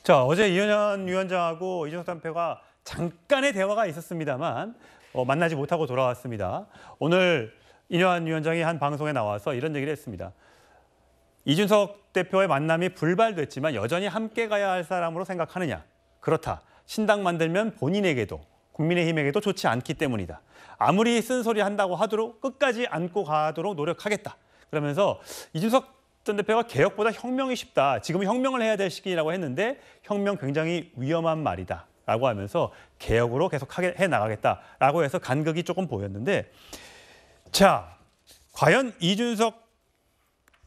자, 어제 이현현 위원장하고 이준석 대표가 잠깐의 대화가 있었습니다만 만나지 못하고 돌아왔습니다. 오늘 이현현 위원장이 한 방송에 나와서 이런 얘기를 했습니다. 이준석 대표의 만남이 불발됐지만 여전히 함께 가야 할 사람으로 생각하느냐? 그렇다. 신당 만들면 본인에게도 국민의힘에게도 좋지 않기 때문이다. 아무리 쓴소리 한다고 하도록 끝까지 안고 가도록 노력하겠다. 그러면서 이준석 전 대표가 개혁보다 혁명이 쉽다. 지금 혁명을 해야 될 시기라고 했는데 혁명 굉장히 위험한 말이다. 라고 하면서 개혁으로 계속 해나가겠다라고 해서 간극이 조금 보였는데, 자, 과연 이준석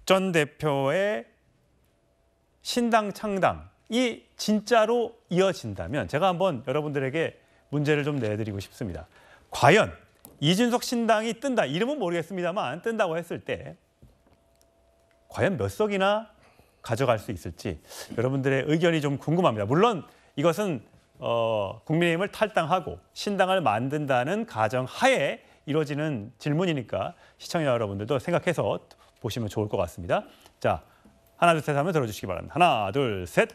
전 대표의 신당 창당이 진짜로 이어진다면 제가 한번 여러분들에게 문제를 좀 내드리고 싶습니다. 과연 이준석 신당이 뜬다, 이름은 모르겠습니다만 뜬다고 했을 때 과연 몇 석이나 가져갈 수 있을지 여러분들의 의견이 좀 궁금합니다. 물론 이것은 국민의힘을 탈당하고 신당을 만든다는 가정하에 이루어지는 질문이니까 시청자 여러분들도 생각해서 보시면 좋을 것 같습니다. 자, 하나, 둘, 셋 하면 들어주시기 바랍니다. 하나, 둘, 셋.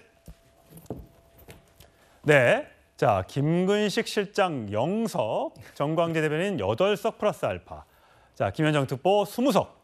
네. 자, 김근식 실장 0석, 정광재 대변인 8석 플러스 알파. 자, 김현정 특보 20석.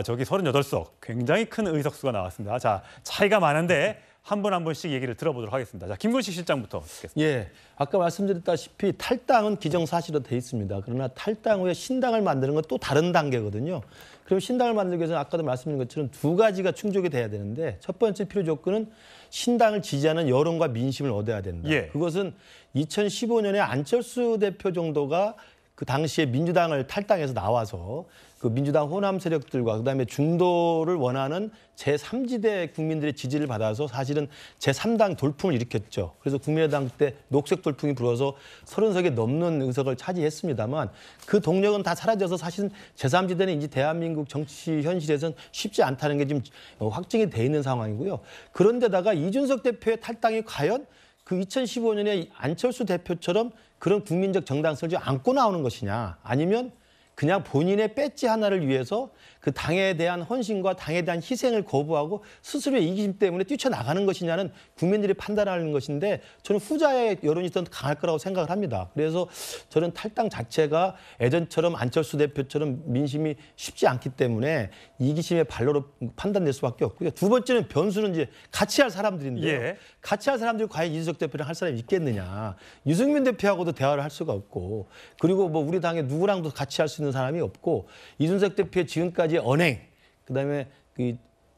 저기 38석. 굉장히 큰 의석수가 나왔습니다. 자, 차이가 많은데 한 분 한 분씩 얘기를 들어보도록 하겠습니다. 자, 김근식 실장부터 듣겠습니다. 예, 아까 말씀드렸다시피 탈당은 기정사실로 돼 있습니다. 그러나 탈당 후에 신당을 만드는 건 또 다른 단계거든요. 그럼 신당을 만들기 위해서는 아까도 말씀드린 것처럼 두 가지가 충족이 돼야 되는데, 첫 번째 필요 조건은 신당을 지지하는 여론과 민심을 얻어야 된다. 예. 그것은 2015년에 안철수 대표 정도가 그 당시에 민주당을 탈당해서 나와서 그 민주당 호남 세력들과 그다음에 중도를 원하는 제3지대 국민들의 지지를 받아서 사실은 제3당 돌풍을 일으켰죠. 그래서 국민의당 때 녹색 돌풍이 불어서 30석이 넘는 의석을 차지했습니다만 그 동력은 다 사라져서 사실은 제3지대는 이제 대한민국 정치 현실에서는 쉽지 않다는 게 지금 확증이 돼 있는 상황이고요. 그런데다가 이준석 대표의 탈당이 과연 그 2015년에 안철수 대표처럼 그런 국민적 정당성을 좀 안고 나오는 것이냐, 아니면 그냥 본인의 배지 하나를 위해서 그 당에 대한 헌신과 당에 대한 희생을 거부하고 스스로의 이기심 때문에 뛰쳐나가는 것이냐는 국민들이 판단하는 것인데, 저는 후자의 여론이 더 강할 거라고 생각을 합니다. 그래서 저는 탈당 자체가 예전처럼 안철수 대표처럼 민심이 쉽지 않기 때문에 이기심의 발로로 판단될 수밖에 없고요. 두 번째는 변수는 이제 같이 할 사람들인데요. 예. 같이 할 사람들이 과연 이준석 대표랑 할 사람이 있겠느냐. 유승민 대표하고도 대화를 할 수가 없고, 그리고 뭐 우리 당에 누구랑도 같이 할 수 있는 사람이 없고, 이준석 대표의 지금까지의 언행, 그다음에 그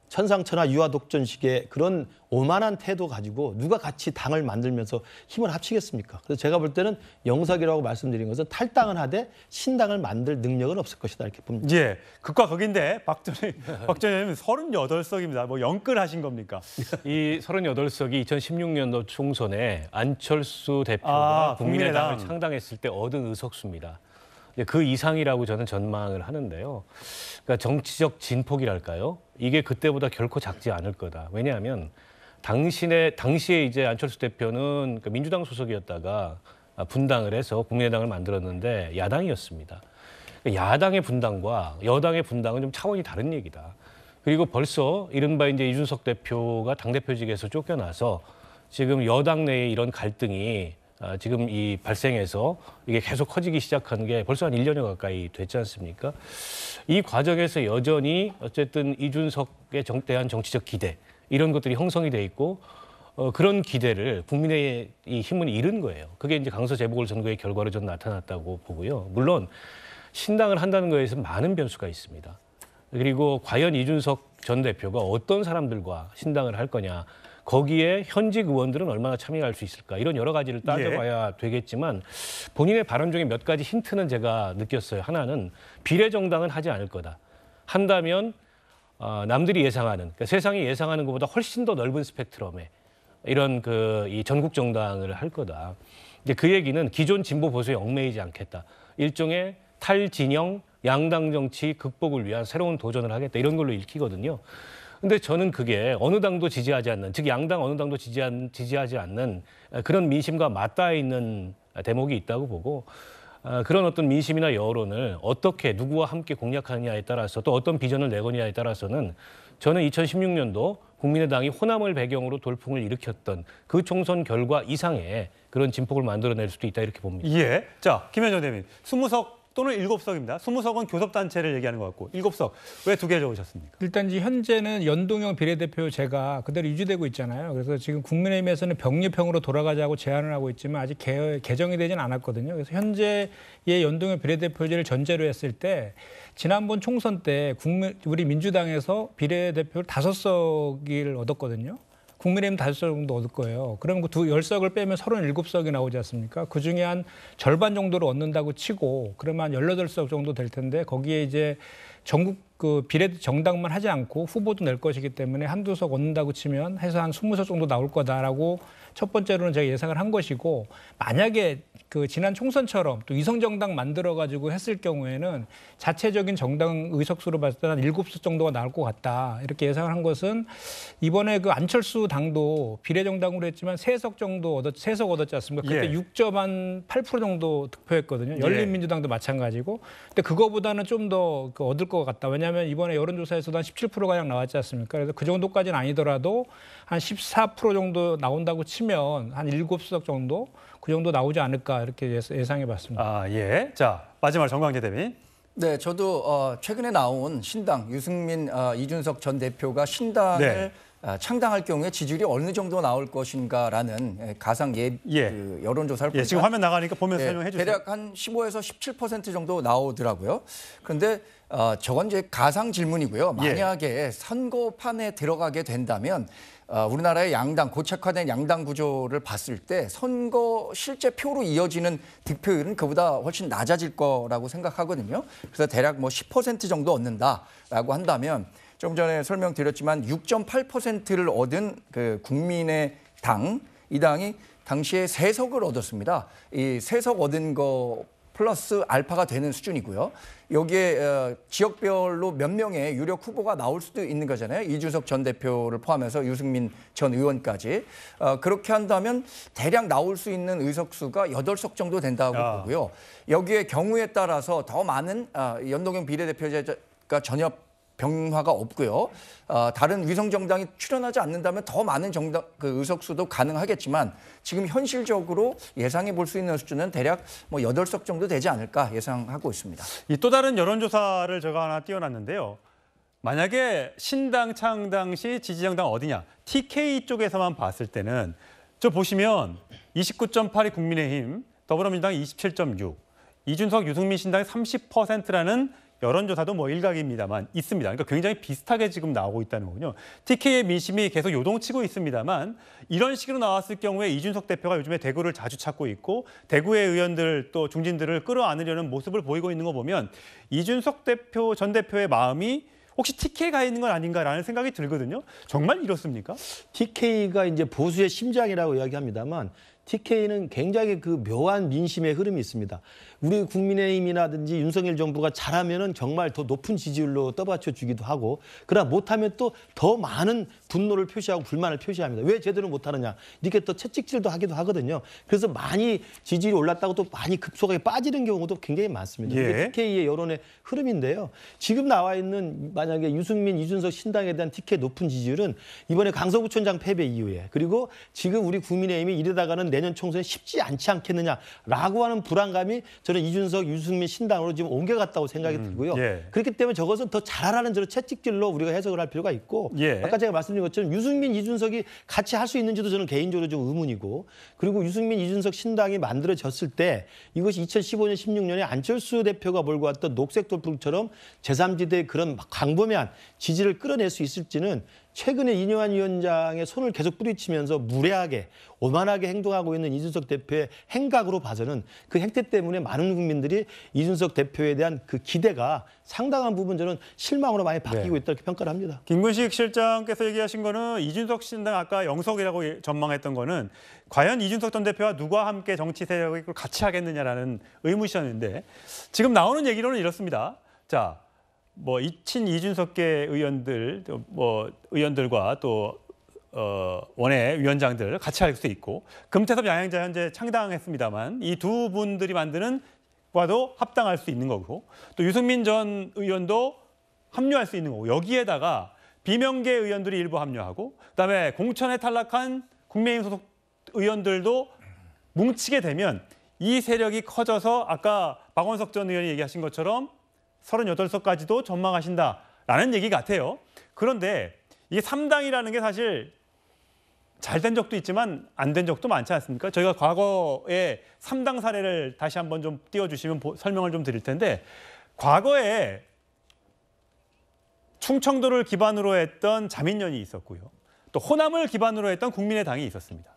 천상천하 유아독존식의 그런 오만한 태도 가지고 누가 같이 당을 만들면서 힘을 합치겠습니까? 그래서 제가 볼 때는 영석이라고 말씀드린 것은 탈당은 하되 신당을 만들 능력은 없을 것이다, 이렇게 봅니다. 예, 극과 극인데 박전 의원님 38석입니다. 뭐 영끌하신 겁니까? 이 38석이 2016년도 총선에 안철수 대표가 국민의당을 창당했을 때 얻은 의석수입니다. 그 이상이라고 저는 전망을 하는데요. 그러니까 정치적 진폭이랄까요? 이게 그때보다 결코 작지 않을 거다. 왜냐하면 당시에 이제 안철수 대표는 민주당 소속이었다가 분당을 해서 국민의당을 만들었는데 야당이었습니다. 야당의 분당과 여당의 분당은 좀 차원이 다른 얘기다. 그리고 벌써 이른바 이제 이준석 대표가 당대표직에서 쫓겨나서 지금 여당 내에 이런 갈등이 지금 이 발생해서 이게 계속 커지기 시작한 게 벌써 한 1년여 가까이 됐지 않습니까? 이 과정에서 여전히 어쨌든 이준석에 대한 정치적 기대 이런 것들이 형성이 돼 있고 그런 기대를 국민의 이 힘은 잃은 거예요. 그게 이제 강서 재보궐선거의 결과로 전 나타났다고 보고요. 물론 신당을 한다는 거에서 많은 변수가 있습니다. 그리고 과연 이준석 전 대표가 어떤 사람들과 신당을 할 거냐. 거기에 현직 의원들은 얼마나 참여할 수 있을까, 이런 여러 가지를 따져봐야 되겠지만 본인의 발언 중에 몇 가지 힌트는 제가 느꼈어요. 하나는 비례정당은 하지 않을 거다. 한다면 남들이 예상하는, 그러니까 세상이 예상하는 것보다 훨씬 더 넓은 스펙트럼의 이런 이 전국 정당을 할 거다. 이제 그 얘기는 기존 진보 보수에 얽매이지 않겠다. 일종의 탈진영 양당 정치 극복을 위한 새로운 도전을 하겠다, 이런 걸로 읽히거든요. 근데 저는 그게 어느 당도 지지하지 않는, 즉 양당 어느 당도 지지하지 않는 그런 민심과 맞닿아 있는 대목이 있다고 보고, 그런 어떤 민심이나 여론을 어떻게 누구와 함께 공략하느냐에 따라서 또 어떤 비전을 내거냐에 따라서는 저는 2016년도 국민의당이 호남을 배경으로 돌풍을 일으켰던 그 총선 결과 이상의 그런 진폭을 만들어낼 수도 있다 이렇게 봅니다. 예. 자, 김현정 대변인. 20석 또는 7석입니다. 20석은 교섭단체를 얘기하는 것 같고 7석 왜 2개 적으셨습니까? 일단 이제 현재는 연동형 비례대표제가 그대로 유지되고 있잖아요. 그래서 지금 국민의힘에서는 병립형으로 돌아가자고 제안을 하고 있지만 아직 개정이 되진 않았거든요. 그래서 현재의 연동형 비례대표제를 전제로 했을 때 지난번 총선 때 우리 민주당에서 비례대표를 5석을 얻었거든요. 국민의힘 5석 정도 얻을 거예요. 그러면 그 10석을 빼면 37석이 나오지 않습니까? 그중에 한 절반 정도를 얻는다고 치고 그러면 한 18석 정도 될 텐데 거기에 이제 전국 그 비례 정당만 하지 않고 후보도 낼 것이기 때문에 한두 석 얻는다고 치면 해서 한 20석 정도 나올 거다라고 첫 번째로는 제가 예상을 한 것이고 만약에 그 지난 총선처럼 또 위성정당 만들어가지고 했을 경우에는 자체적인 정당 의석수로 봤을 때 한 7석 정도가 나올 것 같다. 이렇게 예상을 한 것은 이번에 그 안철수 당도 비례정당으로 했지만 3석 얻었지 않습니까? 그때 예. 6.8% 정도 득표했거든요. 열린민주당도 마찬가지고. 근데 그거보다는 좀 더 얻을 것 같다. 왜냐하면 이번에 여론조사에서도 한 17%가량 나왔지 않습니까? 그래서 그 정도까지는 아니더라도 한 14% 정도 나온다고 치면 한 7석 정도 그 정도 나오지 않을까 이렇게 예상해 봤습니다. 아, 예. 자, 마지막으로 정광재 대변인. 네, 저도 최근에 나온 신당 유승민, 이준석 전 대표가 신당을 창당할 경우에 지지율이 어느 정도 나올 것인가라는 가상 그 여론조사를 보니까 지금 화면 나가니까 보면서 설명해 주세요. 대략 한 15에서 17% 정도 나오더라고요. 그런데 저건 이제 가상 질문이고요. 만약에 선거판에 들어가게 된다면 우리나라의 양당, 고착화된 양당 구조를 봤을 때 선거 실제 표로 이어지는 득표율은 그보다 훨씬 낮아질 거라고 생각하거든요. 그래서 대략 뭐 10% 정도 얻는다라고 한다면 좀 전에 설명드렸지만 6.8%를 얻은 그 국민의당, 이 당이 당시에 3석을 얻었습니다. 이 3석 얻은 거 플러스 알파가 되는 수준이고요. 여기에 지역별로 몇 명의 유력 후보가 나올 수도 있는 거잖아요. 이준석 전 대표를 포함해서 유승민 전 의원까지. 그렇게 한다면 대략 나올 수 있는 의석수가 8석 정도 된다고 보고요. 여기에 경우에 따라서 더 많은 연동형 비례대표제가 전혀 변화가 없고요. 다른 위성 정당이 출연하지 않는다면 더 많은 정당 그 의석수도 가능하겠지만 지금 현실적으로 예상해 볼 수 있는 수준은 대략 뭐 8석 정도 되지 않을까 예상하고 있습니다. 이 또 다른 여론조사를 제가 하나 띄워놨는데요. 만약에 신당 창당 시 지지정당 어디냐? TK 쪽에서만 봤을 때는 저 보시면 29.8이 국민의힘, 더불어민주당이 27.6, 이준석, 유승민 신당이 30%라는 여론조사도 뭐 일각입니다만 있습니다. 그러니까 굉장히 비슷하게 지금 나오고 있다는 거군요. TK의 민심이 계속 요동치고 있습니다만 이런 식으로 나왔을 경우에 이준석 대표가 요즘에 대구를 자주 찾고 있고 대구의 의원들 또 중진들을 끌어안으려는 모습을 보이고 있는 거 보면 이준석 대표 전 대표의 마음이 혹시 TK에 가 있는 건 아닌가라는 생각이 들거든요. 정말 이렇습니까? TK가 이제 보수의 심장이라고 이야기합니다만 TK는 굉장히 그 묘한 민심의 흐름이 있습니다. 우리 국민의힘이라든지 윤석열 정부가 잘하면은 정말 더 높은 지지율로 떠받쳐 주기도 하고, 그러나 못하면 또 더 많은 분노를 표시하고 불만을 표시합니다. 왜 제대로 못하느냐 이렇게 또 채찍질도 하기도 하거든요. 그래서 많이 지지율이 올랐다고 또 많이 급속하게 빠지는 경우도 굉장히 많습니다. 이게 TK의 여론의 흐름인데요. 지금 나와 있는 만약에 유승민, 이준석 신당에 대한 TK 높은 지지율은 이번에 강서구청장 패배 이후에 그리고 지금 우리 국민의힘이 이러다가는 내년 총선에 쉽지 않지 않겠느냐라고 하는 불안감이 저는 이준석, 유승민 신당으로 지금 옮겨갔다고 생각이 들고요. 그렇기 때문에 저것은 더 잘하라는 저런 채찍질로 우리가 해석을 할 필요가 있고 아까 제가 말씀드린 것처럼 유승민, 이준석이 같이 할 수 있는지도 저는 개인적으로 좀 의문이고, 그리고 유승민, 이준석 신당이 만들어졌을 때 이것이 2015년, 16년에 안철수 대표가 몰고 왔던 녹색 돌풍처럼 제3지대의 그런 광범위한 지지를 끌어낼 수 있을지는 최근에 이뇨한 위원장의 손을 계속 뿌리치면서 무례하게 오만하게 행동하고 있는 이준석 대표의 행각으로 봐서는 그 행태 때문에 많은 국민들이 이준석 대표에 대한 그 기대가 상당한 부분 저는 실망으로 많이 바뀌고 있다 이렇게 평가를 합니다. 김근식 실장께서 얘기하신 거는 이준석 신당 아까 영석이라고 전망했던 거는 과연 이준석 전 대표와 누가 함께 정치 세력을 같이 하겠느냐라는 의문이셨는데 지금 나오는 얘기로는 이렇습니다. 자, 뭐 친이준석계 의원들, 뭐 의원들과 또 원외 위원장들 같이 할 수 있고 금태섭 양양자 현재 창당했습니다만 이 두 분들이 만드는 과도 합당할 수 있는 거고 또 유승민 전 의원도 합류할 수 있는 거고 여기에다가 비명계 의원들이 일부 합류하고 그다음에 공천에 탈락한 국민의힘 소속 의원들도 뭉치게 되면 이 세력이 커져서 아까 박원석 전 의원이 얘기하신 것처럼 38석까지도 전망하신다라는 얘기 같아요. 그런데 이게 3당이라는 게 사실 잘 된 적도 있지만 안 된 적도 많지 않습니까? 저희가 과거에 3당 사례를 다시 한번 좀 띄워주시면 설명을 좀 드릴 텐데 과거에 충청도를 기반으로 했던 자민련이 있었고요. 또 호남을 기반으로 했던 국민의당이 있었습니다.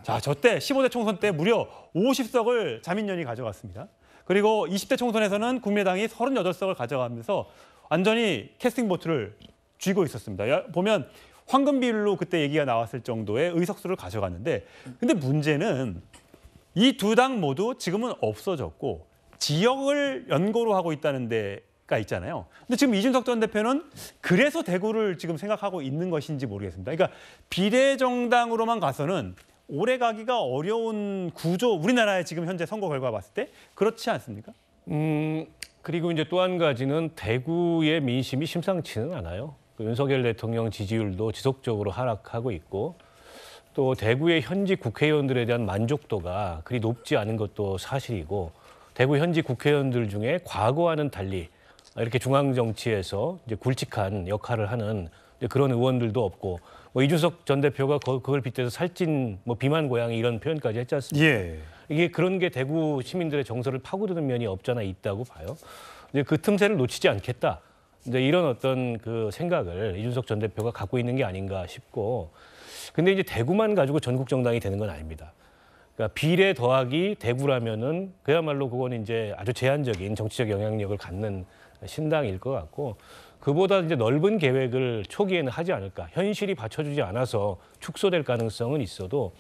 자, 저때 15대 총선 때 무려 50석을 자민련이 가져갔습니다. 그리고 20대 총선에서는 국민의당이 38석을 가져가면서 완전히 캐스팅 보트를 쥐고 있었습니다. 보면 황금 비율로 그때 얘기가 나왔을 정도의 의석수를 가져갔는데 근데 문제는 이 두 당 모두 지금은 없어졌고 지역을 연고로 하고 있다는 데가 있잖아요. 근데 지금 이준석 전 대표는 그래서 대구를 지금 생각하고 있는 것인지 모르겠습니다. 그러니까 비례정당으로만 가서는 오래 가기가 어려운 구조, 우리나라의 지금 현재 선거 결과 봤을 때 그렇지 않습니까? 그리고 이제 또 한 가지는 대구의 민심이 심상치는 않아요. 윤석열 대통령 지지율도 지속적으로 하락하고 있고 또 대구의 현직 국회의원들에 대한 만족도가 그리 높지 않은 것도 사실이고 대구 현직 국회의원들 중에 과거와는 달리 이렇게 중앙 정치에서 이제 굵직한 역할을 하는 그런 의원들도 없고 이준석 전 대표가 그걸 빗대서 살찐 비만 고양이 이런 표현까지 했지 않습니까? 예. 이게 그런 게 대구 시민들의 정서를 파고드는 면이 없잖아 있다고 봐요. 이제 그 틈새를 놓치지 않겠다. 이제 이런 어떤 그 생각을 이준석 전 대표가 갖고 있는 게 아닌가 싶고, 근데 이제 대구만 가지고 전국 정당이 되는 건 아닙니다. 그러니까 비례 더하기 대구라면은 그야말로 그건 이제 아주 제한적인 정치적 영향력을 갖는 신당일 것 같고, 그보다 이제 넓은 계획을 초기에는 하지 않을까. 현실이 받쳐주지 않아서 축소될 가능성은 있어도,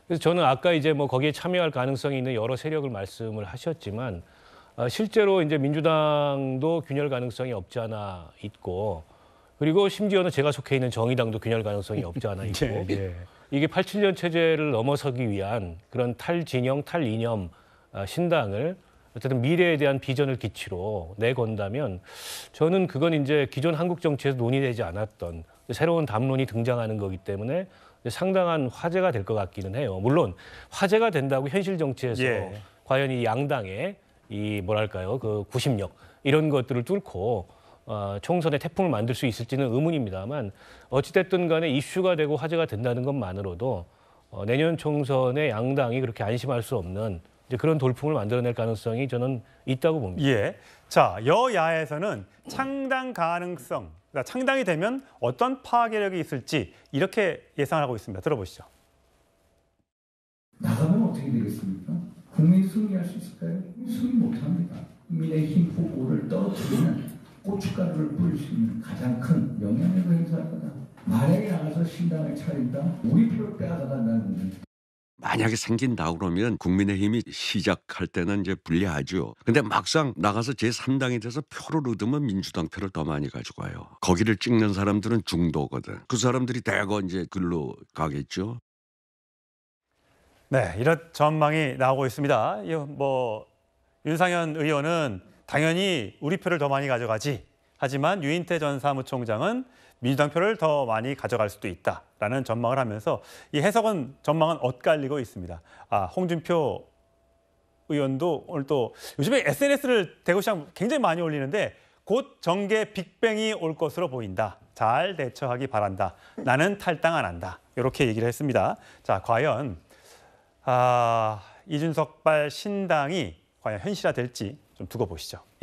그래서 저는 아까 이제 거기에 참여할 가능성이 있는 여러 세력을 말씀을 하셨지만. 실제로 이제 민주당도 균열 가능성이 없지 않아 있고, 그리고 심지어는 제가 속해 있는 정의당도 균열 가능성이 없지 않아 있고, 예. 이게 87년 체제를 넘어서기 위한 그런 탈진영, 탈이념 신당을 어쨌든 미래에 대한 비전을 기치로 내건다면 저는 그건 이제 기존 한국 정치에서 논의되지 않았던 새로운 담론이 등장하는 거기 때문에 상당한 화제가 될 것 같기는 해요. 물론 화제가 된다고 현실 정치에서 예. 과연 이 양당의 이 뭐랄까요 그 구심력 이런 것들을 뚫고 총선에 태풍을 만들 수 있을지는 의문입니다만 어찌됐든 간에 이슈가 되고 화제가 된다는 것만으로도 내년 총선에 양당이 그렇게 안심할 수 없는 이제 그런 돌풍을 만들어낼 가능성이 저는 있다고 봅니다. 예. 자, 여야에서는 창당 가능성, 그러니까 창당이 되면 어떤 파괴력이 있을지 이렇게 예상하고 있습니다. 들어보시죠. 나가면 어떻게 되겠습니까? 국민이 승리할 수 있을까요? 승리 못합니다. 국민의힘 후보를 떨어뜨리면 고춧가루를 뿌릴 수 있는 가장 큰 영향력을 행사할 거다. 만약에 나가서 신당을 차린다, 우리 표를 빼앗아간다는 거죠. 만약에 생긴다 그러면 국민의힘이 시작할 때는 이제 불리하죠. 근데 막상 나가서 제3당이 돼서 표를 얻으면 민주당 표를 더 많이 가져가요. 거기를 찍는 사람들은 중도거든. 그 사람들이 대거 이제 글로 가겠죠. 네, 이런 전망이 나오고 있습니다. 윤상현 의원은 당연히 우리 표를 더 많이 가져가지. 하지만 유인태 전 사무총장은 민주당 표를 더 많이 가져갈 수도 있다라는 전망을 하면서 이 전망은 엇갈리고 있습니다. 홍준표 의원도 오늘 또 요즘에 SNS를 대구시장 굉장히 많이 올리는데 곧 정계 빅뱅이 올 것으로 보인다. 잘 대처하기 바란다. 나는 탈당 안 한다. 이렇게 얘기를 했습니다. 자, 과연 이준석발 신당이 과연 현실화될지 좀 두고 보시죠. 예.